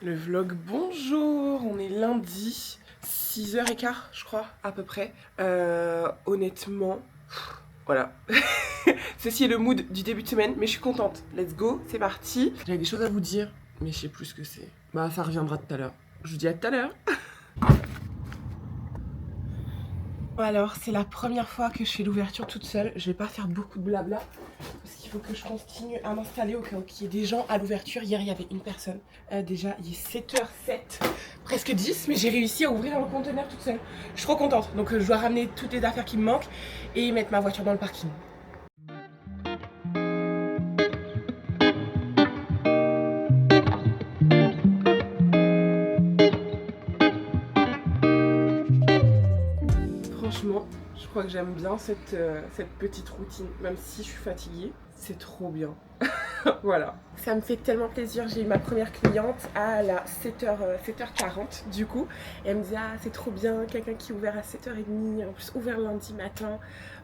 Le vlog, bonjour, on est lundi, 6h15 je crois, à peu près. Honnêtement, voilà. Ceci est le mood du début de semaine, mais je suis contente. Let's go, c'est parti. J'avais des choses à vous dire, mais je sais plus ce que c'est. Bah ça reviendra tout à l'heure. Je vous dis à tout à l'heure. Alors, c'est la première fois que je fais l'ouverture toute seule. Je vais pas faire beaucoup de blabla parce qu'il faut que je continue à m'installer au cas où il y ait des gens à l'ouverture. Hier, il y avait une personne. Déjà, il est 7h07, presque 10, mais j'ai réussi à ouvrir le conteneur toute seule. Je suis trop contente. Donc, je dois ramener toutes les affaires qui me manquent et mettre ma voiture dans le parking. Franchement, je crois que j'aime bien cette petite routine, même si je suis fatiguée. C'est trop bien. Voilà. Ça me fait tellement plaisir. J'ai eu ma première cliente à la 7h40 du coup. Et elle me disait ah c'est trop bien, quelqu'un qui est ouvert à 7h30, en plus ouvert lundi matin.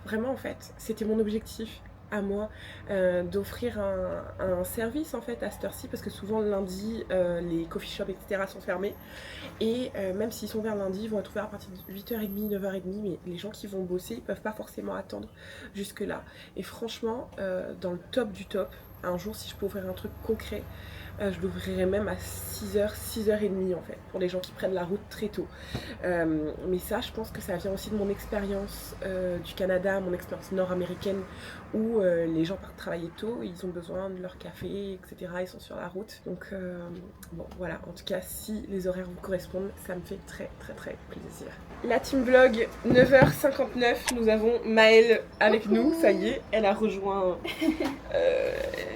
Vraiment en fait, c'était mon objectif à moi d'offrir un service en fait à cette heure-ci parce que souvent le lundi les coffee shops etc sont fermés et même s'ils sont ouverts lundi ils vont être ouverts à partir de 8h30, 9h30 mais les gens qui vont bosser ils peuvent pas forcément attendre jusque là et franchement dans le top du top un jour si je peux ouvrir un truc concret je l'ouvrirai même à 6h, 6h30 en fait, pour les gens qui prennent la route très tôt. Mais ça, je pense que ça vient aussi de mon expérience du Canada, mon expérience nord-américaine, où les gens partent travailler tôt, ils ont besoin de leur café, etc. Ils sont sur la route. Donc, bon, voilà, en tout cas, si les horaires vous correspondent, ça me fait très, très, très plaisir. La team vlog, 9h59, nous avons Maëlle avec nous, ça y est, elle a rejoint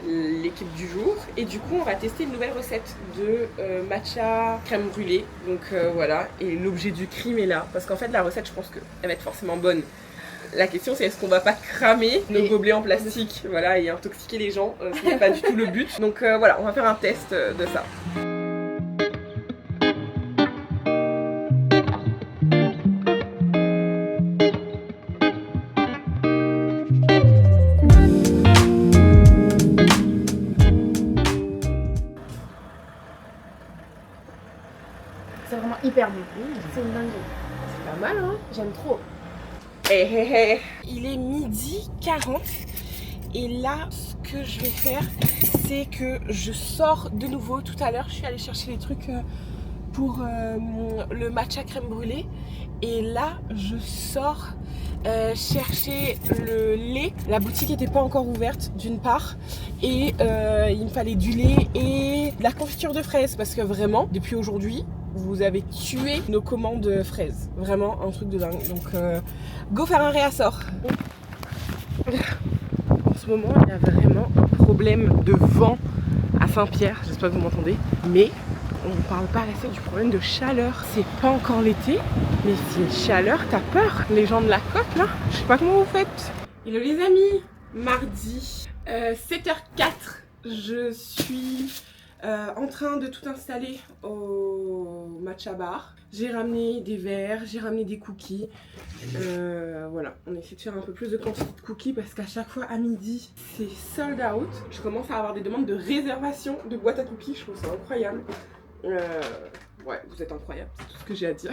l'équipe du jour. Et du coup, on va tester une nouvelle recette de matcha crème brûlée. Donc voilà, et l'objet du crime est là. Parce qu'en fait, la recette, je pense qu'elle va être forcément bonne. La question, c'est est-ce qu'on va pas cramer nos gobelets en plastique, voilà, et intoxiquer les gens. Ce n'est pas du tout le but. Donc voilà, on va faire un test de ça. C'est vraiment hyper bon. C'est une dinguerie. C'est pas mal, hein? J'aime trop. Hey, hey, hey. Il est 12h40 et là ce que je vais faire c'est que je sors de nouveau. Tout à l'heure je suis allée chercher les trucs pour le matcha crème brûlée et là je sors chercher le lait. La boutique n'était pas encore ouverte d'une part et il me fallait du lait et de la confiture de fraises parce que vraiment depuis aujourd'hui vous avez tué nos commandes fraises. Vraiment un truc de dingue. Donc go faire un réassort. En ce moment il y a vraiment un problème de vent à Saint-Pierre. J'espère que vous m'entendez. Mais on ne parle pas assez du problème de chaleur. C'est pas encore l'été, mais c'est une chaleur, t'as peur. Les gens de la côte là, je sais pas comment vous faites. Hello les amis, mardi 7h04, je suis en train de tout installer au matcha bar. J'ai ramené des verres, j'ai ramené des cookies. Voilà, on essaie de faire un peu plus de quantité de cookies parce qu'à chaque fois à midi, c'est sold out. Je commence à avoir des demandes de réservation de boîtes à cookies, je trouve ça incroyable. Ouais, vous êtes incroyable, c'est tout ce que j'ai à dire.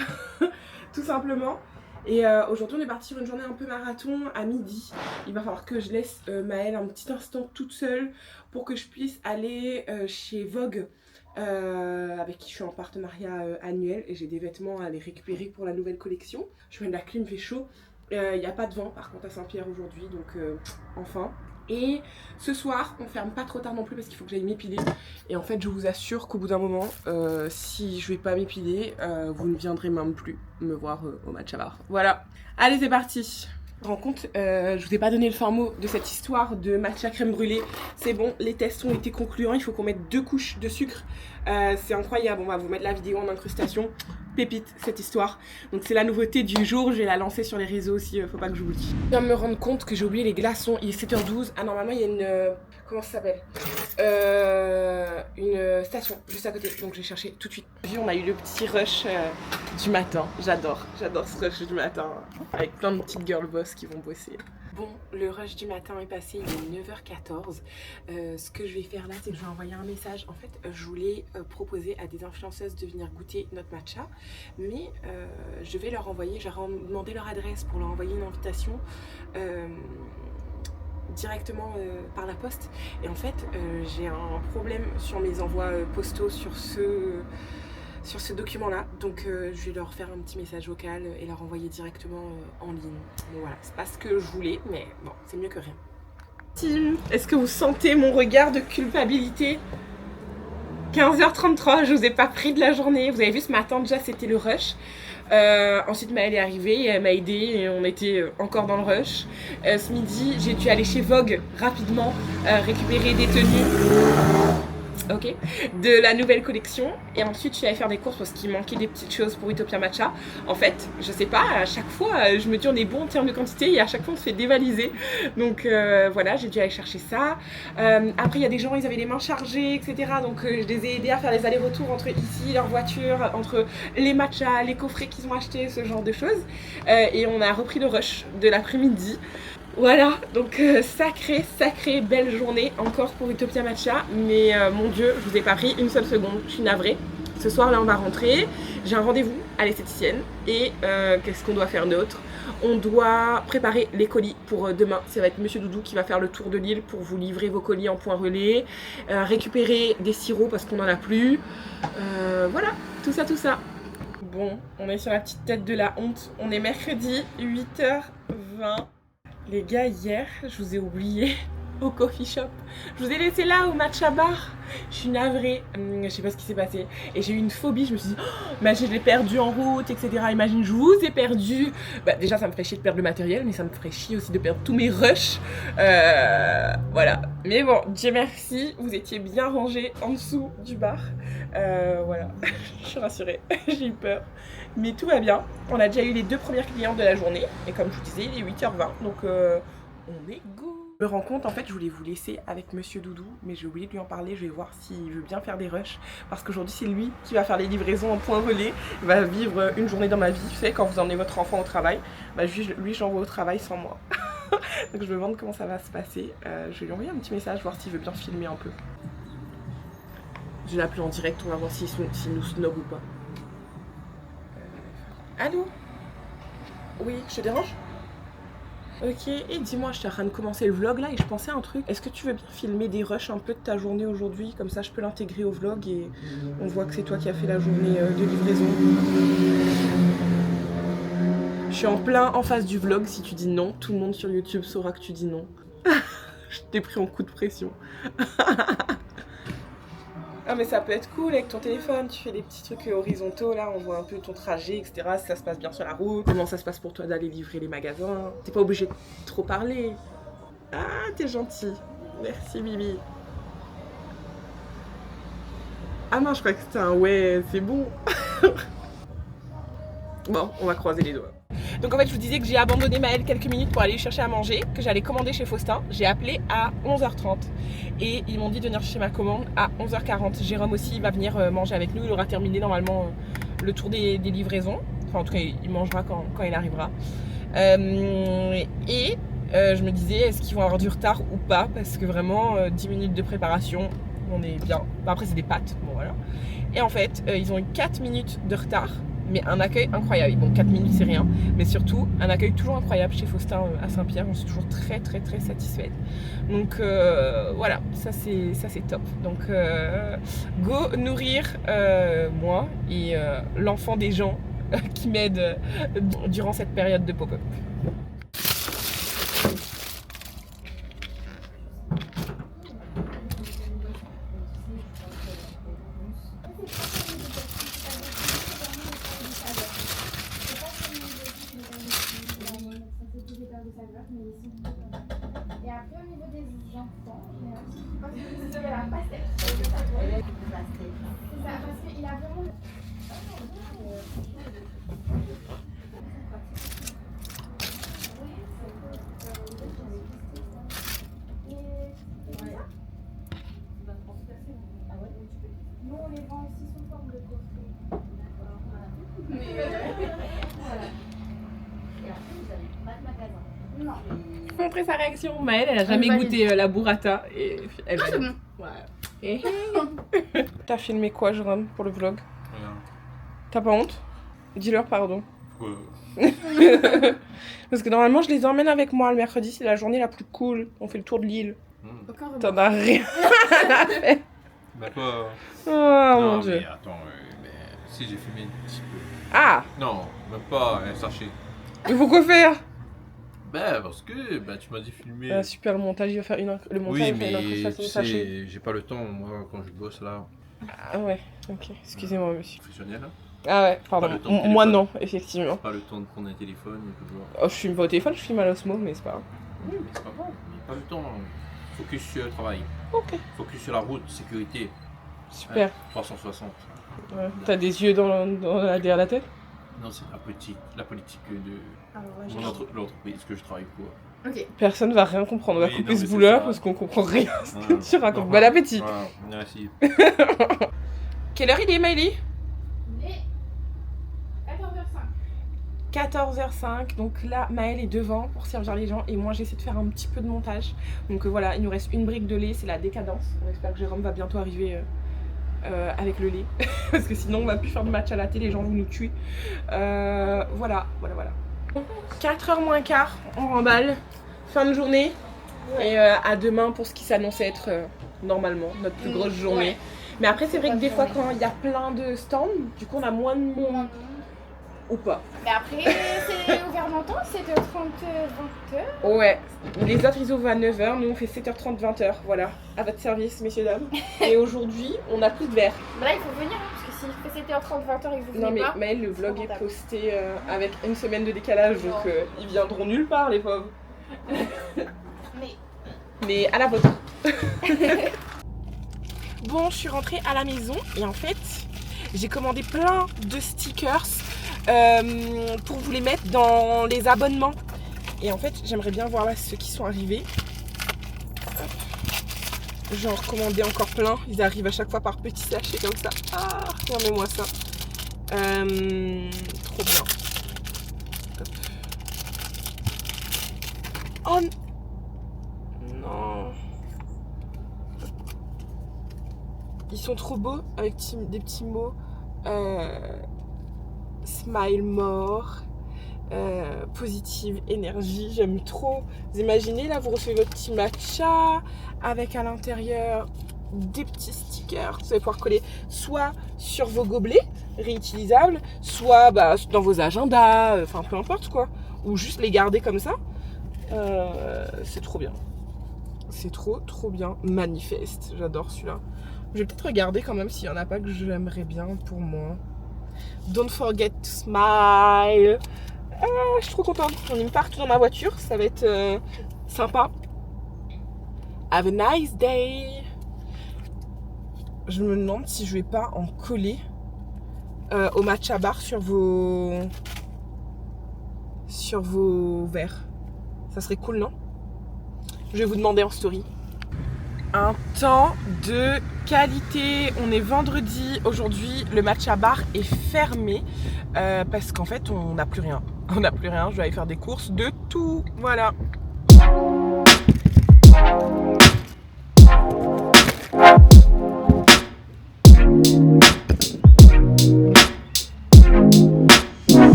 Tout simplement. Et aujourd'hui on est parti sur une journée un peu marathon à midi. Il va falloir que je laisse Maëlle un petit instant toute seule pour que je puisse aller chez Vogue avec qui je suis en partenariat annuel et j'ai des vêtements à aller récupérer pour la nouvelle collection. Je mets de la clim, il fait chaud. Il n'y a pas de vent par contre à Saint-Pierre aujourd'hui donc enfin. Et ce soir, on ferme pas trop tard non plus parce qu'il faut que j'aille m'épiler. Et en fait, je vous assure qu'au bout d'un moment, si je vais pas m'épiler, vous ne viendrez même plus me voir au matcha bar. Voilà. Allez, c'est parti. Rencontre, je vous ai pas donné le fin mot de cette histoire de matcha crème brûlée. C'est bon, les tests ont été concluants. Il faut qu'on mette 2 couches de sucre. C'est incroyable. On va vous mettre la vidéo en incrustation. Pépite cette histoire. Donc c'est la nouveauté du jour, je vais la lancer sur les réseaux aussi, faut pas que j'oublie. Je viens de me rendre compte que j'ai oublié les glaçons, il est 7h12. Ah normalement il y a une... comment ça s'appelle une station juste à côté, donc j'ai cherché tout de suite. Puis on a eu le petit rush du matin, j'adore ce rush du matin, avec plein de petites girl boss qui vont bosser. Bon, le rush du matin est passé, il est 9h14. Ce que je vais faire là, c'est que je vais envoyer un message. En fait, je voulais proposer à des influenceuses de venir goûter notre matcha, mais je vais leur envoyer, je leur ai demandé leur adresse pour leur envoyer une invitation directement par la poste. Et en fait, j'ai un problème sur mes envois postaux sur ce document-là, donc je vais leur faire un petit message vocal et leur envoyer directement en ligne. Bon voilà, c'est pas ce que je voulais, mais bon, c'est mieux que rien. Team, est-ce que vous sentez mon regard de culpabilité? 15h33, je vous ai pas pris de la journée. Vous avez vu ce matin déjà, c'était le rush. Ensuite Maëlle est arrivée et elle m'a aidé et on était encore dans le rush. Ce midi, j'ai dû aller chez Vogue rapidement récupérer des tenues. Ok, de la nouvelle collection. Et ensuite je suis allée faire des courses parce qu'il manquait des petites choses pour Utopia Matcha. En fait, je sais pas, à chaque fois je me dis on est bon en termes de quantité et à chaque fois on se fait dévaliser. Donc voilà, j'ai dû aller chercher ça. Après il y a des gens, ils avaient les mains chargées, etc. Donc je les ai aidés à faire les allers-retours entre ici, leur voiture, entre les matchas, les coffrets qu'ils ont achetés, ce genre de choses. Et on a repris le rush de l'après-midi. Voilà, donc sacrée belle journée encore pour Utopia Matcha, mais mon Dieu, je vous ai pas pris une seule seconde, je suis navrée. Ce soir là on va rentrer, j'ai un rendez-vous à l'esthéticienne et qu'est-ce qu'on doit faire d'autre? On doit préparer les colis pour demain, ça va être Monsieur Doudou qui va faire le tour de l'île pour vous livrer vos colis en point relais, récupérer des sirops parce qu'on n'en a plus, voilà, tout ça. Bon, on est sur la petite tête de la honte, on est mercredi 8h20. Les gars, hier, je vous ai oublié au coffee shop. Je vous ai laissé là au matcha bar. Je suis navrée. Je sais pas ce qui s'est passé. Et j'ai eu une phobie. Je me suis dit, oh, imagine, je l'ai perdu en route, etc. Imagine, je vous ai perdu. Bah, déjà, ça me ferait chier de perdre le matériel, mais ça me ferait chier aussi de perdre tous mes rushs. Voilà. Mais bon, Dieu merci, vous étiez bien rangés en dessous du bar. Voilà. Je suis rassurée. J'ai eu peur. Mais tout va bien. On a déjà eu les 2 premières clientes de la journée. Et comme je vous disais, il est 8h20. Donc, on est go. Je me rends compte, en fait, je voulais vous laisser avec Monsieur Doudou, mais j'ai oublié de lui en parler. Je vais voir s'il veut bien faire des rushs, parce qu'aujourd'hui, c'est lui qui va faire les livraisons en point relais. Il va vivre une journée dans ma vie. Vous savez, quand vous emmenez votre enfant au travail, bah, lui, j'envoie au travail sans moi. Donc, je me demande comment ça va se passer. Je vais lui envoyer un petit message, voir s'il veut bien filmer un peu. Je vais l'appeler en direct, on va voir s'il nous snob ou pas. Allô? Oui, je te dérange? Ok, et dis-moi, je suis en train de commencer le vlog là et je pensais à un truc. Est-ce que tu veux bien filmer des rushs un peu de ta journée aujourd'hui? Comme ça je peux l'intégrer au vlog et on voit que c'est toi qui as fait la journée de livraison. Je suis en plein en face du vlog, si tu dis non, tout le monde sur YouTube saura que tu dis non. Je t'ai pris en coup de pression. Ah mais ça peut être cool avec ton téléphone, tu fais des petits trucs horizontaux là, on voit un peu ton trajet, etc. Si ça se passe bien sur la route, comment ça se passe pour toi d'aller livrer les magasins. T'es pas obligé de trop parler. Ah, t'es gentil. Merci Bibi. Ah non, je crois que c'était un ouais, c'est bon. Bon, on va croiser les doigts. Donc en fait je vous disais que j'ai abandonné Maëlle quelques minutes pour aller lui chercher à manger, que j'allais commander chez Faustin. J'ai appelé à 11h30 et ils m'ont dit de venir chercher ma commande à 11h40. Jérôme aussi va venir manger avec nous, il aura terminé normalement le tour des livraisons. Enfin en tout cas il mangera quand il arrivera. Je me disais est-ce qu'ils vont avoir du retard ou pas, parce que vraiment 10 minutes de préparation, on est bien. Enfin, après c'est des pâtes, bon voilà. Et en fait ils ont eu 4 minutes de retard. Mais un accueil incroyable. Bon, 4 minutes c'est rien, mais surtout un accueil toujours incroyable chez Faustin à Saint-Pierre. Je suis toujours très satisfaite. Donc voilà, ça c'est top. Donc go nourrir moi et l'enfant des gens qui m'aident durant cette période de pop-up. Et après, au niveau des enfants, c'est la pastèque. C'est ça, parce qu'il a vraiment. Nous, on les vend aussi sous forme de coffret. Voilà. Et après, vous avez pas de magasin. Non. Montrer sa réaction. Maëlle, elle a jamais goûté la burrata. Et elle C'est bon. Ouais. T'as filmé quoi, Jérôme, pour le vlog? Rien. T'as pas honte? Dis-leur pardon. Pourquoi? Parce que normalement, je les emmène avec moi le mercredi, c'est la journée la plus cool. On fait le tour de l'île. Aucun remords. T'en as rien à faire. Bah quoi? Oh non, mon dieu. mais attends, mais si j'ai filmé un petit peu. Ah! Non, même pas un sachet. Mais pourquoi faire? Bah parce que bah, tu m'as dit filmer. Super, le montage, il va faire le montage Oui, va faire une mais incrustation de sachet. j'ai pas le temps, moi, quand je bosse là. Ah ouais, ok, excusez-moi monsieur. Professionnel, hein. Ah ouais, pardon. Pas le temps de Moi téléphone. non, effectivement. Pas le temps de prendre un téléphone, toujours. Oh, je filme pas au téléphone, je filme à l'osmo, mais c'est pas grave. Oui, mais c'est pas grave, mais pas le temps. Focus sur le travail. Ok, Focus sur la route, sécurité. super. 360. Ouais. T'as des yeux derrière la tête? Non, c'est la politique de Alors, ouais, l'entreprise que je travaille pour. Ok. Personne va rien comprendre. On va Oui, couper non, ce mais bout-là c'est ça. parce qu'on comprend rien à ce que Voilà. tu racontes. Normal. Bon appétit. Voilà, merci. Quelle heure il est, Maëlie? Il est 14h05. 14h05, donc là Maëlle est devant pour servir les gens et moi j'essaie de faire un petit peu de montage. Donc voilà, il nous reste une brique de lait, c'est la décadence. On espère que Jérôme va bientôt arriver avec le lait parce que sinon on va plus faire de match à la télé, les gens vont nous tuer. Voilà. 4h moins quart, on remballe, fin de journée et à demain pour ce qui s'annonçait être normalement notre plus grosse journée. Ouais. Mais après c'est vrai que des fois quand il y a plein de stands, du coup on a moins de monde ou pas. Mais après, c'est ouvert longtemps, 7h30, 20h. Ouais, les autres ils ouvrent à 9h, nous on fait 7h30, 20h, voilà, à votre service messieurs dames. Et aujourd'hui, on a plus de verre. Bah là, il faut venir, hein, parce que s'il fait 7h30, 20h et que vous Non venez mais pas. Maëlle, le vlog est Confortable. posté avec une semaine de décalage, donc ils viendront nulle part les pauvres. Mais à la vôtre. Bon, je suis rentrée à la maison et en fait, j'ai commandé plein de stickers pour vous les mettre dans les abonnements. Et en fait, j'aimerais bien voir là ceux qui sont arrivés. J'en recommandais encore plein. Ils arrivent à chaque fois par petits sachets comme ça. Ah, regardez-moi ça. Trop bien. Hop. Oh non. Ils sont trop beaux avec des petits mots. Smile more. Positive énergie, j'aime trop. Vous imaginez là, vous recevez votre petit matcha avec à l'intérieur des petits stickers que vous allez pouvoir coller soit sur vos gobelets réutilisables, soit dans vos agendas, enfin peu importe quoi, ou juste les garder comme ça. C'est trop bien. C'est trop bien. Manifeste, j'adore celui-là. Je vais peut-être regarder quand même s'il y en a pas que j'aimerais bien pour moi. Don't forget to smile. Ah, je suis trop contente. On est partout dans ma voiture. Ça va être sympa. Have a nice day. Je me demande si je vais pas en coller au matcha bar sur vos verres. Ça serait cool, non? Je vais vous demander en story. Un temps de qualité. On est vendredi. Aujourd'hui, le matcha bar est fermé parce qu'en fait, on n'a plus rien. On n'a plus rien. Je vais aller faire des courses de tout. Voilà.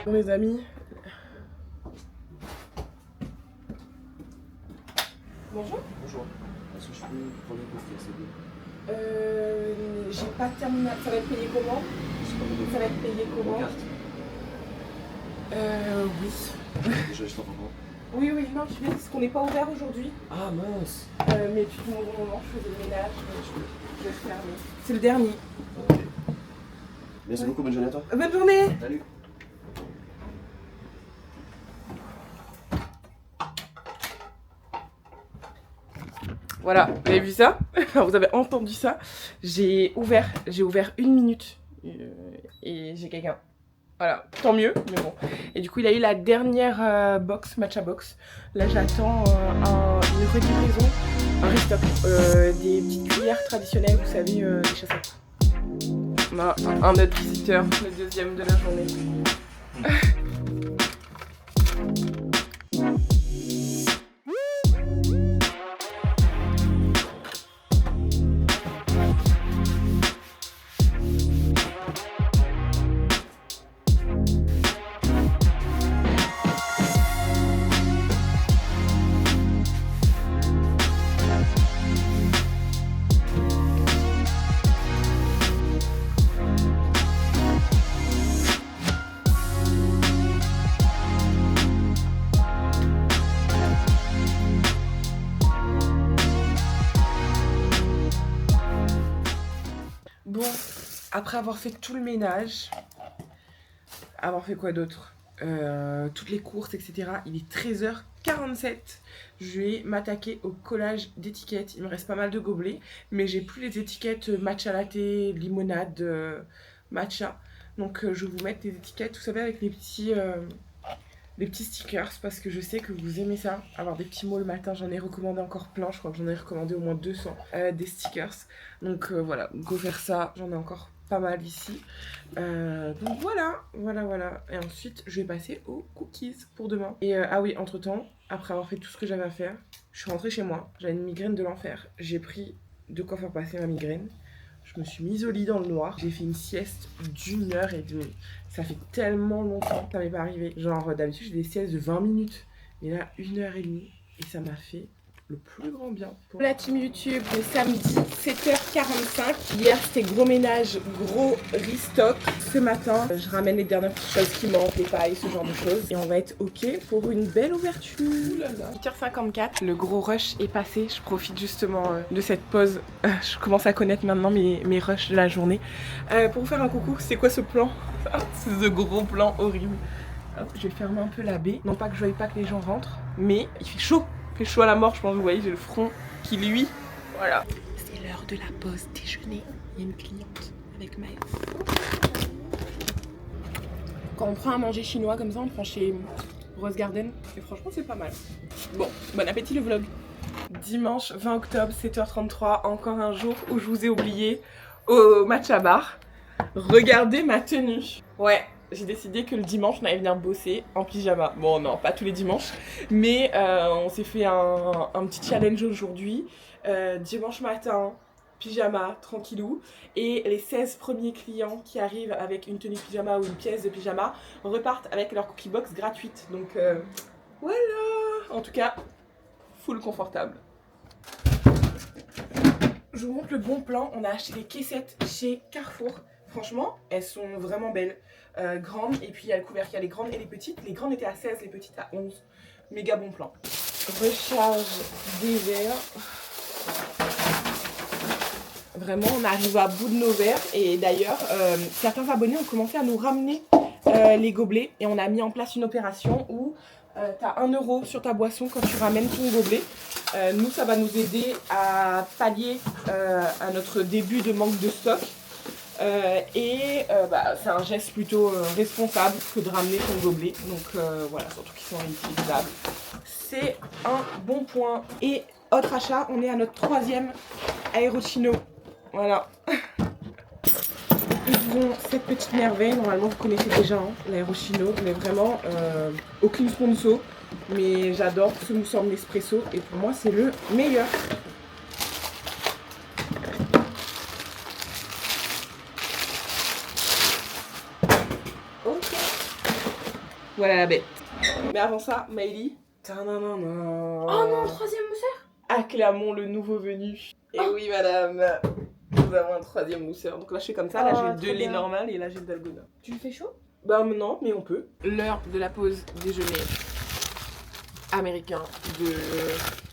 Bon, les amis. Bonjour. Bonjour. Est-ce que je peux prendre une coffre, s'il vous plaît? J'ai pas terminé. Ça va être payé comment? Ça va être payé comment? Carte. Oui. Déjà, je t'en prends. Oui, non, je vais parce qu'on n'est pas ouvert aujourd'hui. Ah mince. Mais depuis mon bon moment, je faisais le ménage, je vais fermer. C'est le dernier. Ok. Merci beaucoup, bonne journée à toi. Bonne journée. Salut. Voilà, vous avez vu ça? Vous avez entendu ça? J'ai ouvert 1 minute et j'ai quelqu'un. Voilà, tant mieux, mais bon. Et du coup, il a eu la dernière box, matcha box. Là, j'attends une relivraison, un restock, des petites cuillères traditionnelles, vous savez, des chasses à coups. On a un autre visiteur, le deuxième de la journée. Bon, après avoir fait tout le ménage, avoir fait quoi d'autre, toutes les courses, etc. Il est 13h47. Je vais m'attaquer au collage d'étiquettes. Il me reste pas mal de gobelets, mais j'ai plus les étiquettes matcha latte, limonade, matcha. Donc je vais vous mettre des étiquettes, vous savez, avec les petits stickers, parce que je sais que vous aimez ça, avoir des petits mots le matin. J'en ai recommandé encore plein, je crois que j'en ai recommandé au moins 200 des stickers. Donc voilà, go faire ça, j'en ai encore pas mal ici. Donc voilà. Et ensuite, je vais passer aux cookies pour demain. Et ah oui, entre temps, après avoir fait tout ce que j'avais à faire, je suis rentrée chez moi. J'avais une migraine de l'enfer. J'ai pris de quoi faire passer ma migraine. Je me suis mise au lit dans le noir. J'ai fait une sieste d'1h30. Ça fait tellement longtemps que ça m'est pas arrivé. Genre d'habitude, j'ai des siestes de 20 minutes. Mais là, 1h30. Et ça m'a fait le plus grand bien. Pour la team YouTube, le samedi 7h45. Hier c'était gros ménage, gros restock. Ce matin, je ramène les dernières petites choses qui manquent, les pailles, ce genre de choses. Et on va être ok pour une belle ouverture. 8h54, le gros rush est passé. Je profite justement de cette pause. Je commence à connaître maintenant mes rushs de la journée. Pour vous faire un coucou, c'est quoi ce plan? C'est ce gros plan horrible. Hop, je vais fermer un peu la baie. Non pas que je veuille pas que les gens rentrent, mais il fait chaud. Il fait chaud à la mort, je pense. Vous voyez, j'ai le front qui luit. Voilà. C'est l'heure de la pause déjeuner. Il y a une cliente avec Maëlle. Quand on prend à manger chinois comme ça, on prend chez Rose Garden. Et franchement, c'est pas mal. Bon, bon appétit le vlog. Dimanche 20 octobre, 7h33. Encore un jour où je vous ai oublié au matcha bar. Regardez ma tenue. Ouais. J'ai décidé que le dimanche, on allait venir bosser en pyjama. Bon, non, pas tous les dimanches. Mais on s'est fait un petit challenge aujourd'hui. Dimanche matin, pyjama, tranquillou. Et les 16 premiers clients qui arrivent avec une tenue pyjama ou une pièce de pyjama repartent avec leur cookie box gratuite. Donc voilà. En tout cas, full confortable. Je vous montre le bon plan. On a acheté des caissettes chez Carrefour. Franchement, elles sont vraiment belles. Grandes, et puis il y a le couvercle, il y a les grandes et les petites. Les grandes étaient à 16, les petites à 11. Méga bon plan. Recharge des verres. Vraiment, on arrive à bout de nos verres. Et d'ailleurs, certains abonnés ont commencé à nous ramener les gobelets. Et on a mis en place une opération où tu as 1 € sur ta boisson quand tu ramènes ton gobelet. Nous, ça va nous aider à pallier à notre début de manque de stock. C'est un geste plutôt responsable que de ramener ton gobelet. Donc voilà, surtout qu'ils sont réutilisables. C'est un bon point. Et autre achat, on est à notre 3e Aerochino. Voilà. Ils ont cette petite merveille. Normalement, vous connaissez déjà l'Aerochino. Mais vraiment, aucune sponsor. Mais j'adore ce mousse en espresso. Et pour moi, c'est le meilleur. Voilà la bête. Mais avant ça, Maëlie. Oh non, 3e mousseur. Acclamons le nouveau venu. Et oui, madame. Nous avons un 3e mousseur. Donc là, je fais comme ça. Là, j'ai le 2 lait normal et là, j'ai le dalgona. Tu le fais chaud? Bah non, mais on peut. L'heure de la pause déjeuner américain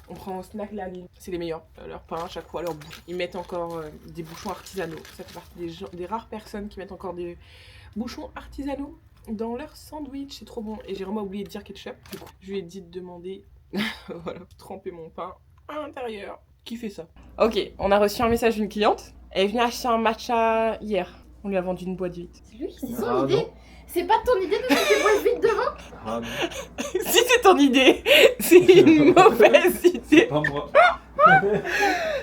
on prend Snack Line. C'est les meilleurs. Leur pain, à chaque fois, leur bouche. Ils mettent encore des bouchons artisanaux. Ça fait partie des rares personnes qui mettent encore des bouchons artisanaux dans leur sandwich. C'est trop bon. Et j'ai vraiment oublié de dire ketchup. Du coup, je lui ai dit de demander voilà, tremper mon pain à l'intérieur. Qui fait ça? Ok, on a reçu un message d'une cliente. Elle est venue acheter un matcha hier. On lui a vendu une boîte vide. C'est lui, c'est son idée. C'est pas ton idée de mettre des boîtes vides devant? Si c'est ton idée, c'est une mauvaise idée. Pas moi.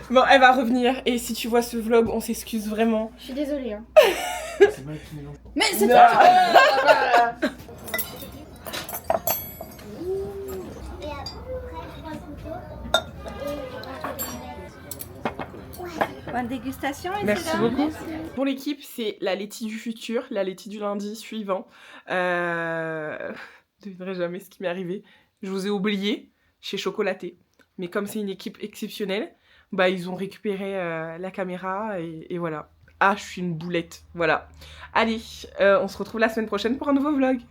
Bon, elle va revenir. Et si tu vois ce vlog, on s'excuse vraiment. Je suis désolée. Hein. C'est mal qui mélange. Mais c'est Non. toi. Bonne dégustation, Merci beaucoup. Pour l'équipe, c'est la laitue du futur, la laitue du lundi suivant. Je ne devinerai jamais ce qui m'est arrivé. Je vous ai oublié chez Chocolaté. Mais comme c'est une équipe exceptionnelle, bah, ils ont récupéré la caméra et voilà. Ah, je suis une boulette. Voilà. Allez, on se retrouve la semaine prochaine pour un nouveau vlog.